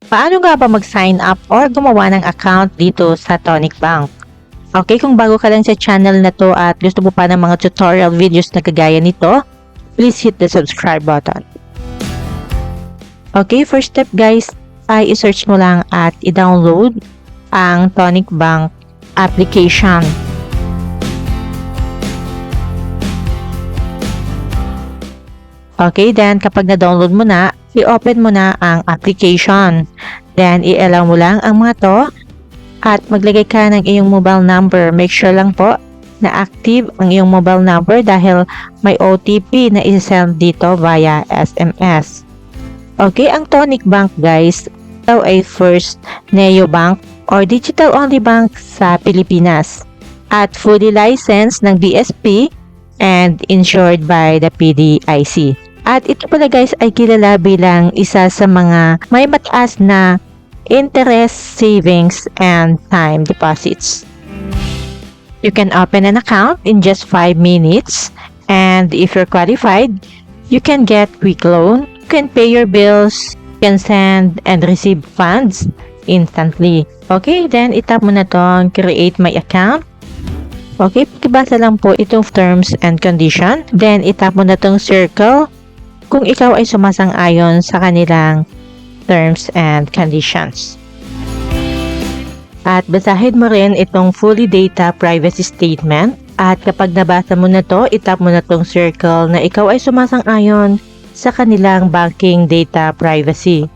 Paano nga ba mag-sign up or gumawa ng account dito sa Tonic Bank? Okay, kung bago ka lang sa channel na to at gusto mo pa ng mga tutorial videos na kagaya nito, please hit the subscribe button. Okay, first step guys, ay i-search mo lang at i-download ang Tonic Bank application. Okay, then kapag na-download mo na, i-open mo na ang application. Then, i-allow mo lang ang mga to at maglagay ka ng iyong mobile number. Make sure lang po na active ang iyong mobile number dahil may OTP na i-send dito via SMS. Okay, ang Tonic Bank guys, ito ay first neobank or digital-only bank sa Pilipinas at fully licensed ng BSP and insured by the PDIC. At ito pala guys ay kilala bilang isa sa mga may mataas na interest savings and time deposits. You can open an account in just 5 minutes and if you're qualified, you can get quick loan, you can pay your bills, you can send and receive funds instantly. Okay, then itap mo na tong create my account. Okay, pakibasa lang po itong terms and condition. Then itap mo na tong circle kung ikaw ay sumasang-ayon sa kanilang terms and conditions. At basahin mo rin itong fully data privacy statement. At kapag nabasa mo na to, itap mo na tong circle na ikaw ay sumasang-ayon sa kanilang banking data privacy.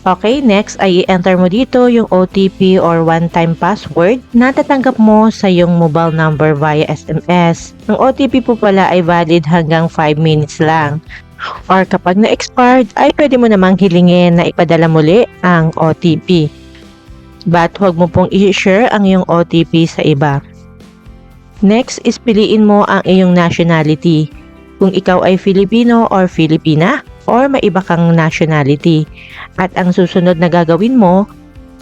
Okay, next ay i-enter mo dito yung OTP or one-time password na tatanggap mo sa yung mobile number via SMS. Ang OTP po pala ay valid hanggang 5 minutes lang. Or kapag na-expired ay pwede mo namang hilingin na ipadala muli ang OTP. But huwag mo pong i-share ang iyong OTP sa iba. Next is piliin mo ang iyong nationality. Kung ikaw ay Filipino or Filipina or may iba kang nationality. At ang susunod na gagawin mo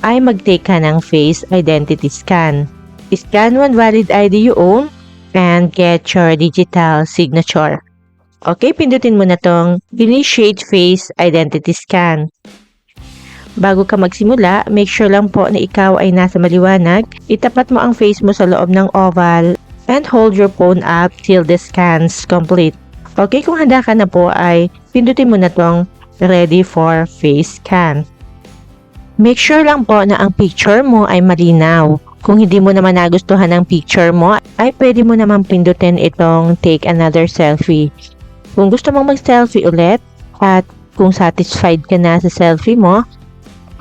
ay mag-take ka ng face identity scan. Scan one valid ID you own and get your digital signature. Okay, pindutin mo na tong initiate face identity scan. Bago ka magsimula, make sure lang po na ikaw ay nasa maliwanag. Itapat mo ang face mo sa loob ng oval and hold your phone up till the scan's complete. Okay, kung handa ka na po ay pindutin mo na tong ready for face scan. Make sure lang po na ang picture mo ay malinaw. Kung hindi mo naman nagustuhan ang picture mo, ay pwede mo naman pindutin itong take another selfie. Kung gusto mong mag-selfie ulit at kung satisfied ka na sa selfie mo,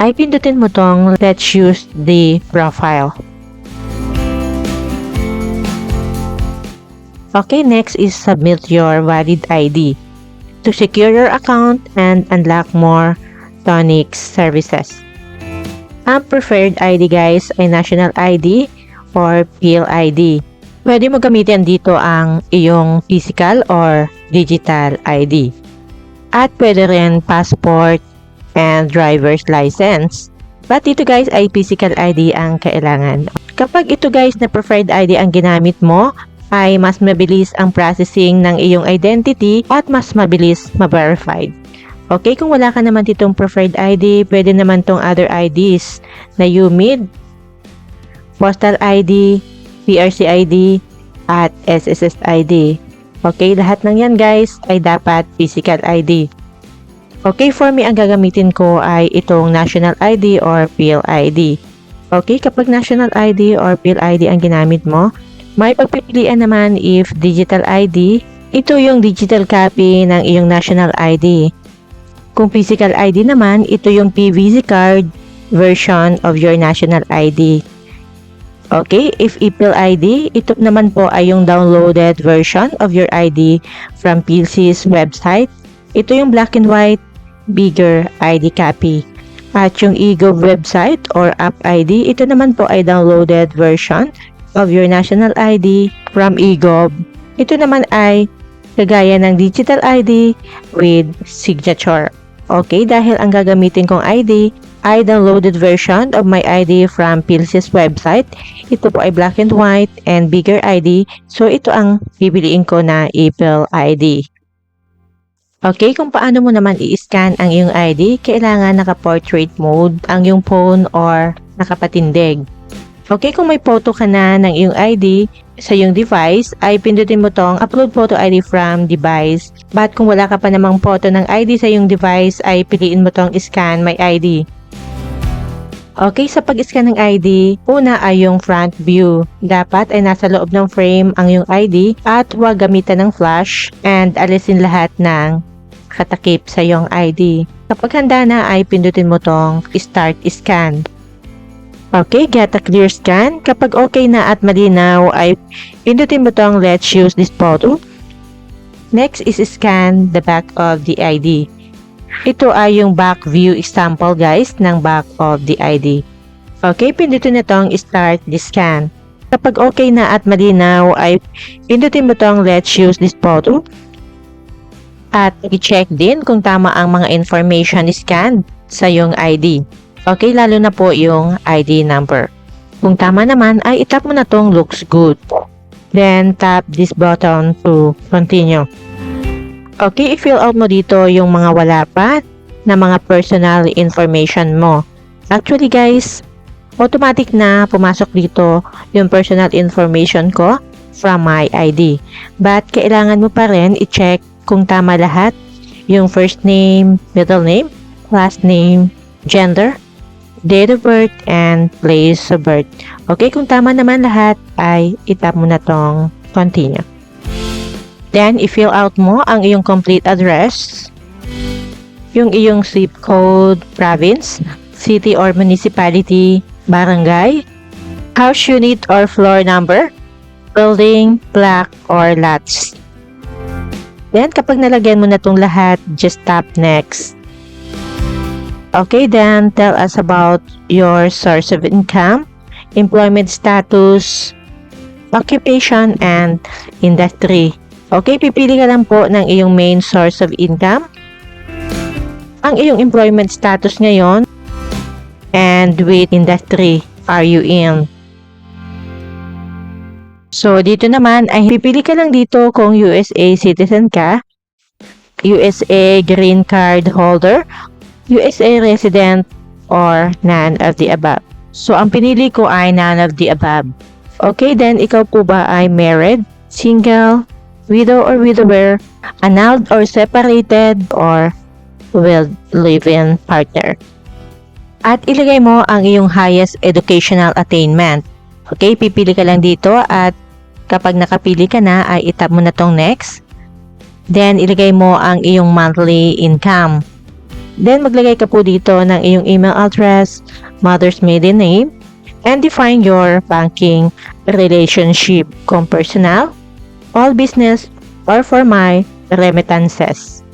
ay pindutin mo tong let's use the profile. Okay, next is submit your valid ID to secure your account and unlock more Tonic services. Ang preferred ID guys ay national ID or PhilID. Pwede mo gamitin dito ang iyong physical or digital ID. At pwede rin passport and driver's license. But ito guys ay physical ID ang kailangan. Kapag ito guys na preferred ID ang ginamit mo, ay mas mabilis ang processing ng iyong identity at mas mabilis ma-verified. Okay, kung wala ka naman ditong preferred ID, pwede naman tong other IDs na UMID, Postal ID, PRC ID, at SSS ID. Okay, lahat ng yan guys ay dapat physical ID. Okay, for me ang gagamitin ko ay itong national ID or PhilID. Okay, kapag national ID or PhilID ang ginamit mo, may pagpipilian naman if digital ID, ito yung digital copy ng iyong national ID. Kung physical ID naman, ito yung PVC card version of your national ID. Okay, if PhilID, ito naman po ay yung downloaded version of your ID from PhilSys website. Ito yung black and white, bigger ID copy. At yung eGov website or App ID, ito naman po ay downloaded version of your national ID from eGov. Ito naman ay kagaya ng digital ID with signature. Okay, dahil ang gagamitin kong ID ay downloaded version of my ID from PhilSys website. Ito po ay black and white and bigger ID. So ito ang pipiliin ko na PhilID. Okay, kung paano mo naman i-scan ang iyong ID, kailangan naka-portrait mode ang iyong phone or nakapatindig. Okay, kung may photo ka na ng iyong ID sa iyong device, ay pindutin mo tong Upload Photo ID from Device. But kung wala ka pa namang photo ng ID sa iyong device, ay piliin mo tong Scan My ID. Okay, sa pag-scan ng ID, una ay yung front view. Dapat ay nasa loob ng frame ang iyong ID at huwag gamitan ng flash and alisin lahat ng katakip sa iyong ID. Kapag handa na ay pindutin mo tong Start Scan. Okay, get a clear scan. Kapag okay na at malinaw ay pindutin mo tong Let's use this photo. Next is scan the back of the ID. Ito ay yung back view example guys ng back of the ID. Okay, pindutin na tong Start the Scan. Kapag okay na at malinaw ay pindutin mo tong Let's use this photo. At i-check din kung tama ang mga information scanned sa yung ID. Okay, lalo na po yung ID number. Kung tama naman ay itap mo na tong Looks Good. Then tap this button to continue. Okay, i-fill out mo dito yung mga wala pa na mga personal information mo. Actually guys, automatic na pumasok dito yung personal information ko from my ID. But kailangan mo pa rin i-check kung tama lahat yung first name, middle name, last name, gender, date of birth, and place of birth. Okay, kung tama naman lahat ay itap mo na tong continue. Then, i-fill out mo ang iyong complete address, yung iyong zip code, province, city or municipality, barangay, house unit or floor number, building, block, or lots. Then, kapag nalagyan mo na itong lahat, just tap next. Okay, then tell us about your source of income, employment status, occupation, and industry. Okay, pipili ka lang po ng iyong main source of income, ang iyong employment status ngayon, and which industry are you in. So, dito naman ay pipili ka lang dito kung USA citizen ka, USA green card holder, USA resident, or none of the above. So, ang pinili ko ay none of the above. Okay, then ikaw po ba ay married, single, widow or widower, annulled or separated, or will live-in partner. At ilagay mo ang iyong highest educational attainment. Okay, pipili ka lang dito at kapag nakapili ka na ay itap mo na tong next. Then ilagay mo ang iyong monthly income. Then maglagay ka po dito ng iyong email address, mother's maiden name, and define your banking relationship kung personal, all business, or for my remittances.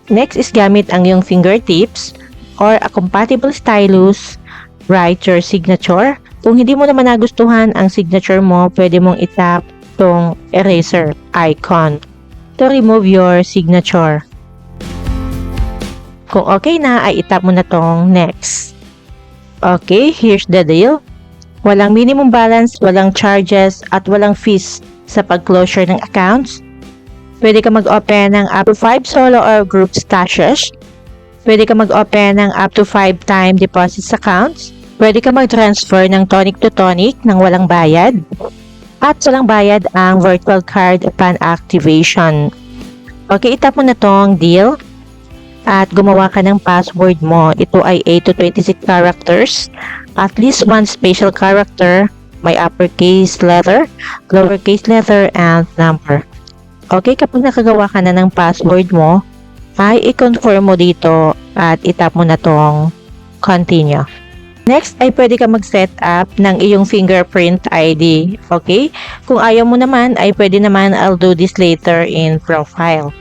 Next is gamit ang iyong fingertips or a compatible stylus, write your signature. Kung hindi mo naman nagustuhan ang signature mo, pwede mong itap tong eraser icon to remove your signature. Kung okay na, ay itap mo na tong next. Okay, here's the deal. Walang minimum balance, walang charges, at walang fees sa pag-closure ng accounts. Pwede ka mag-open ng up to 5 solo or group stashes. Pwede ka mag-open ng up to 5 time deposits accounts. Pwede ka mag-transfer ng tonic to tonic nang walang bayad. At walang bayad ang virtual card upon activation. Okay, itap mo na tong deal. At gumawa ka ng password mo. Ito ay 8 to 26 characters. At least one special character. May uppercase letter, lowercase letter, and number. Okay, kapag nakagawa ka na ng password mo, ay i-confirm mo dito at itap mo na tong continue. Next ay pwede ka mag-set up ng iyong fingerprint ID. Okay? Kung ayaw mo naman ay pwede naman I'll do this later in profile.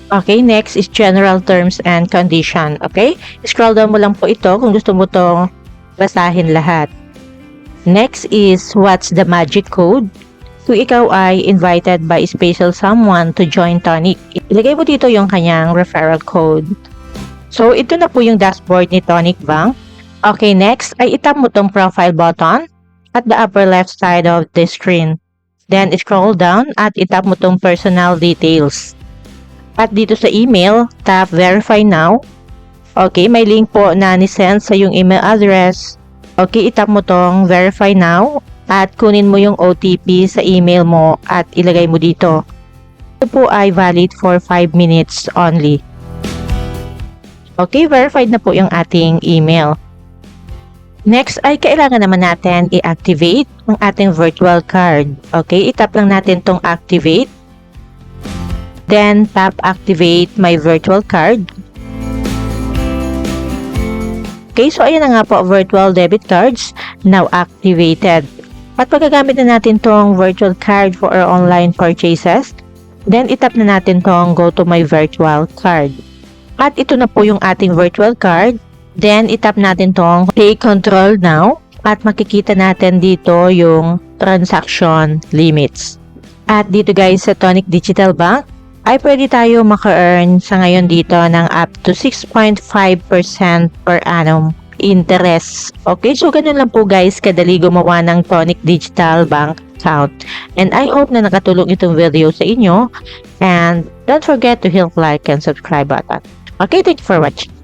Okay, next is general terms and condition. Okay? Scroll down mo lang po ito kung gusto mo tong basahin lahat. Next is what's the magic code? Kung ikaw ay invited by special someone to join Tonic, ilagay mo dito yung kanyang referral code. So, ito na po yung dashboard ni Tonic Bank. Okay, next ay itap mo tong profile button at the upper left side of the screen. Then, scroll down at itap mo tong personal details. At dito sa email, tap verify now. Okay, may link po na ni-send sa yung email address. Okay, itap mo tong verify now at kunin mo yung OTP sa email mo at ilagay mo dito. Ito po ay valid for 5 minutes only. Okay, verified na po yung ating email. Next ay kailangan naman natin i-activate ang ating virtual card. Okay, itap lang natin tong activate. Then tap activate my virtual card. Okay, so ayan na nga po, virtual debit cards now activated. At paggagamit na natin tong virtual card for our online purchases, then itap na natin tong go to my virtual card. At ito na po yung ating virtual card. Then itap natin tong take control now at makikita natin dito yung transaction limits. At dito guys sa Tonic Digital Bank ay pwede tayo maka-earn sa ngayon dito ng up to 6.5% per annum interest. Okay, so ganun lang po guys kadali gumawa ng Tonic Digital Bank account. And I hope na nakatulong itong video sa inyo. And don't forget to hit like and subscribe button. Okay, thank you for watching.